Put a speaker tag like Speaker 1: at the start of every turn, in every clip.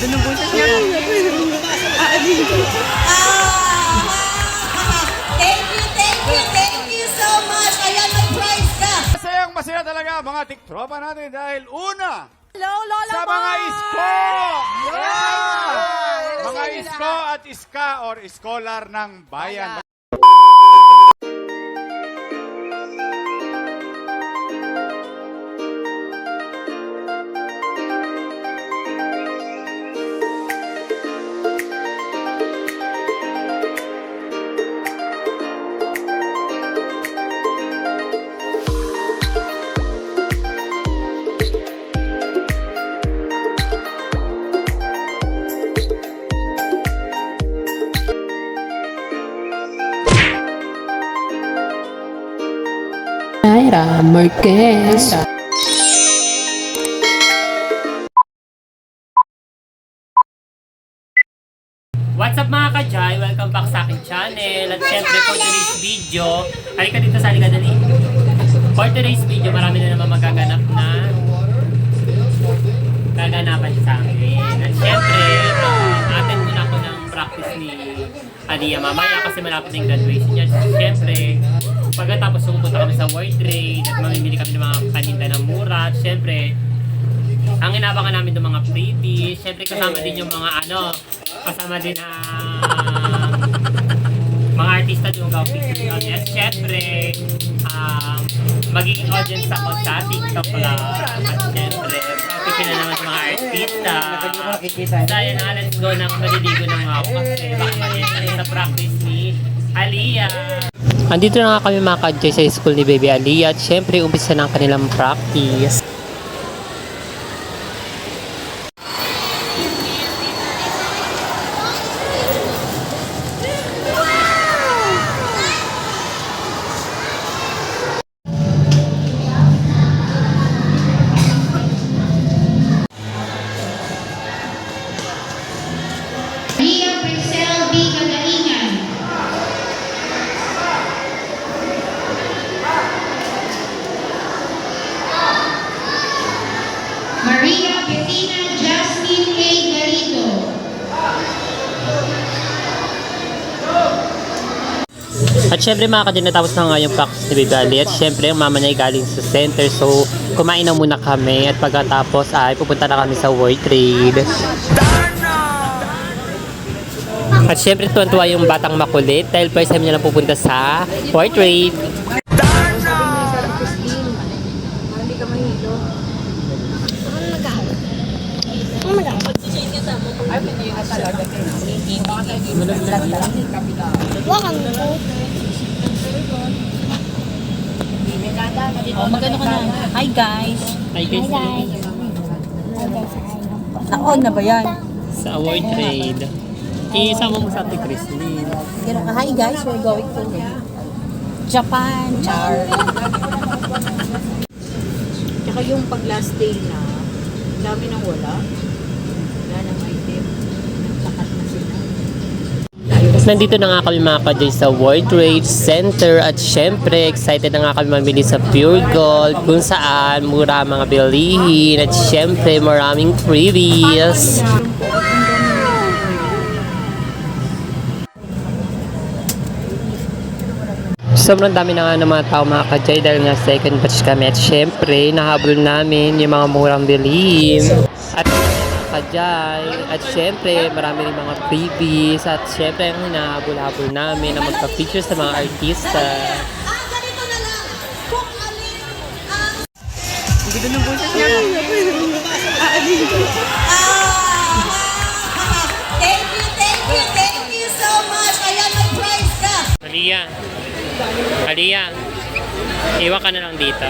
Speaker 1: Ganda ng boses niya.
Speaker 2: Thank you so much. Ayan, may prize ka.
Speaker 3: Masaya talaga mga tiktropa natin dahil una
Speaker 1: Hello, Lola
Speaker 3: sa
Speaker 1: Mo!
Speaker 3: mga isko! Yeah! Mga isko at iska or iskolar ng bayan.
Speaker 4: Naira Marquez.
Speaker 5: What's up mga ka-Jai? Welcome back sa aking channel. At syempre for today's video, halika dito sa halika dali. For today's video, marami na naman magaganap na kaganapan sa akin. At syempre, atin muna ako ng practice ni Aliyah mamaya kasi malapit na yung graduation niya. Syempre, pagkatapos pumunta kami sa World Trade at mamimili kami ng mga paninda ng mura. At syempre, ang inabangan namin ng mga freebies. Syempre kasama din yung mga kasama din mga artista doon gaw picture audience. Syempre, magiging audience ako sa TikTok lang. At syempre, pipin na naman sa mga artista. So yun na, let's go na maliligo ng ako kasi baka maliit sa practice ni Aliyah. Andito na nga kami mga ka-Jai sa school ni Baby Aliyah at syempre umpisa na ang kanilang practice.
Speaker 6: Maria Priscel B. Kagalingan. Maria Bettina Jasmine A. Garrido.
Speaker 5: At syempre mga ka-Jai, natapos na nga yung practice ni Baby Aliyah. At syempre yung mama niya ay galing sa center. So kumain na muna kami at pagkatapos ay pupunta na kami sa World Trade. At syempre tuwan-tuwa yung batang makulit dahil first time niya na pupunta sa World Trade.
Speaker 1: Magano ka na? Hi guys!
Speaker 5: Hi guys!
Speaker 1: Naka-on na ba yan?
Speaker 5: Sa World Trade. Isama mo sa Ate Christine.
Speaker 1: Ganun ka. Hi guys, we're going to Japan. Char! Tsaka yung pag last day na, dami nang wala. Wala nang item. Takat na sila.
Speaker 5: Nandito na nga kami mga ka-Jai sa World Trade Center at syempre excited na nga kami mamili sa Pure Gold kung saan mura mga bilihin at syempre maraming freebies. Sobrang dami na nga ng mga tao mga ka-Jai dahil nga second batch kami at syempre nahabol namin yung mga murang bilihin. At ka-Jai. At syempre, marami rin mga freebies. At syempre, ang hinahabol-habol namin na magpa-feature sa mga artista.
Speaker 2: Ganito na lang. Kung alin ang...
Speaker 1: Ganda ng boses niya.
Speaker 2: Thank you so much. Ayan, may prize ka.
Speaker 5: Aliyah, iwan ka na lang dito.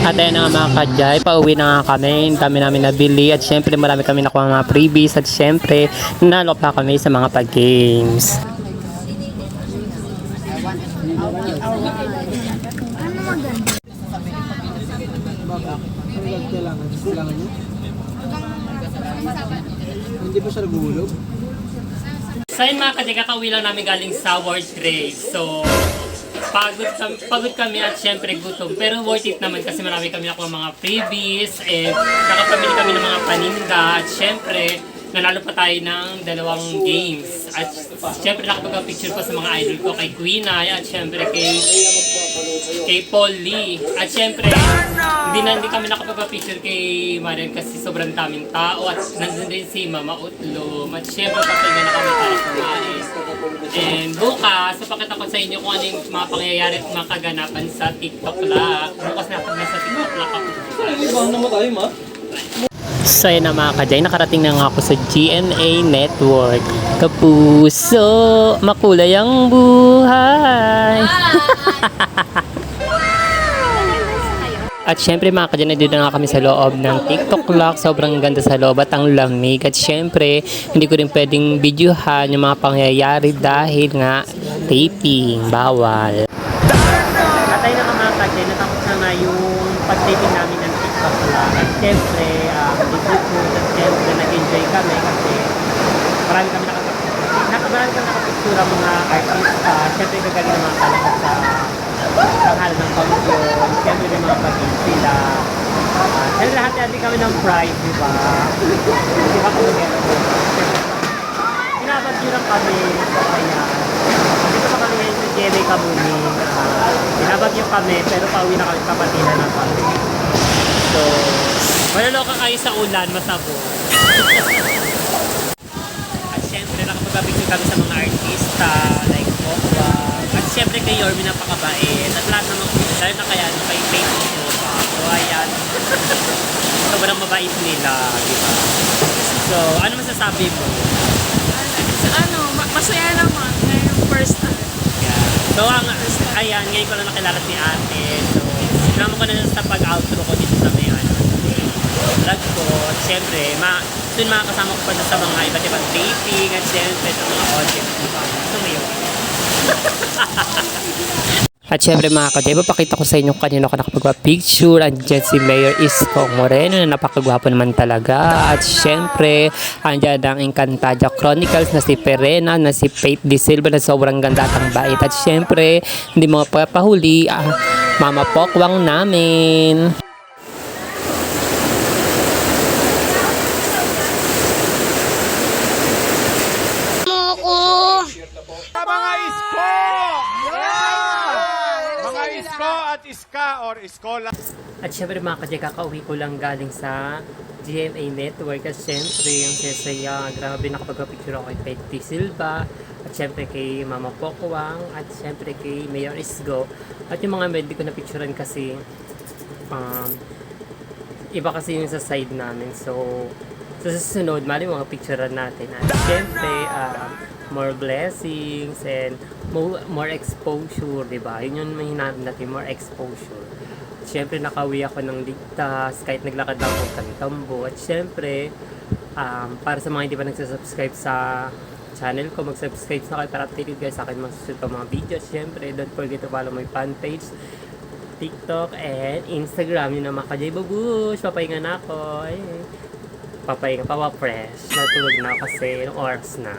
Speaker 5: At ayun na nga mga kadyay, pauwi na nga kami, dami namin nabili at syempre marami kami nakuha mga freebies at syempre nanalo pa kami sa mga pag-games.
Speaker 4: Kailangan niyo? Hindi ba siya naguhulog?
Speaker 5: So yun mga kadyay, kakauwi lang namin galing sa World Trade. So pagod kami at syempre gutom. Pero worth it naman kasi marami kami nakuha mga freebies and nakapamili kami ng mga paninda at syempre nanalo pa tayo ng 2 games. At syempre nakapag-picture pa sa mga idol ko kay Queen Ay at syempre kay Paul Lee. At syempre hindi kami nakapag-picture kay Marian kasi sobrang daming tao at nandun din si Mama Utlom. At syempre papahinga na kami para kumain. And bukas, papakita ko sa inyo kung ano yung mga pangyayari at mga kaganapan sa TikTok Lock. Bukas na pag nasa TikTok Lock ako. So yun na mga kadyay, nakarating na nga ako sa GMA Network. Kapuso, makulay ang buhay. At syempre mga kadyay, nandito na nga kami sa loob ng TikTok Lock. Sobrang ganda sa loob at ang lamig. At syempre, hindi ko rin pwedeng videohan yung mga pangyayari dahil nga taping, bawal. At ayun na nga mga kadyay, natapos na nga yung pag-taping namin ng TikTok Lock. At syempre, at syempre nag-enjoy kami kasi marami kami nakapicture mga artista. Syempre gagaling ng mga kalahat sa tanghal ng pamilyon. Syempre may mga pag-in sila. Syempre lahat natin kami ng pride, di ba? Di ba kung mag-ero ko? Pinapag-yurang kami sa kaya. Dito pa kami ngayon sa GMA Kamuning. Pinapag-yung kami pero pauwi na kami kapatinan ng kami. So, malaloka kayo sa ulan, masabo. At syempre, nakapag-picture kami sa mga artista, like Okwa. At syempre kay Yorme napakabait. At lahat naman, dahil na kaya kay Faith Nova. So, ayan. Sobrang mabait nila, di ba? So, ano masasabi mo?
Speaker 2: Masaya naman ngayong first time.
Speaker 5: Yeah. So, ayan, ngayon ko lang nakilala si ate. So, sinama ko na sa pag-outro ko dito sa may vlog ko. At syempre, soon makakasama ko pa sa mga iba't ibang taping at syempre sa mga audience. So, ngayon. At syempre mga kadyay, papakita ko sa inyo kanino ako nakapagpa-picture. Andyan si Mayor Isko Moreno na napakagwapo naman talaga. At syempre, andyan ang Encantadia Chronicles na si Perena, na si Faith De Silva na sobrang ganda at ang bait. At syempre, hindi mga papahuli, Mama Pokwang namin.
Speaker 3: Mga isko! Mga isko at iska or iskola.
Speaker 5: At syempre mga kadyay, kakauwi ko lang galing sa GMA Network. At syempre, yung sesaya, grabe nakapagpapicture ako kay Faith De Silva. At syempre kay Mama Pokwang. At syempre kay Mayor Isgo. At yung mga med, di ko na-picturean kasi iba kasi yung sa side namin. So, sa susunod, mali mga picturean natin. At syempre, more blessings and more exposure, diba? Yun yung mahinahanap natin, more exposure. Siyempre, nakauwi ako ng ligtas, kahit naglakad lang ako ng tambo. At siyempre, para sa mga hindi pa nagsasubscribe sa channel ko, mag-subscribe na kayo para updated guys sa akin mga susunod pa mga videos. Siyempre, don't forget to follow my fan page, TikTok, and Instagram. Yun ang mga kadyay babush. Papahinga na ako. Papahinga, fresh. Natulog na kasi, oras na.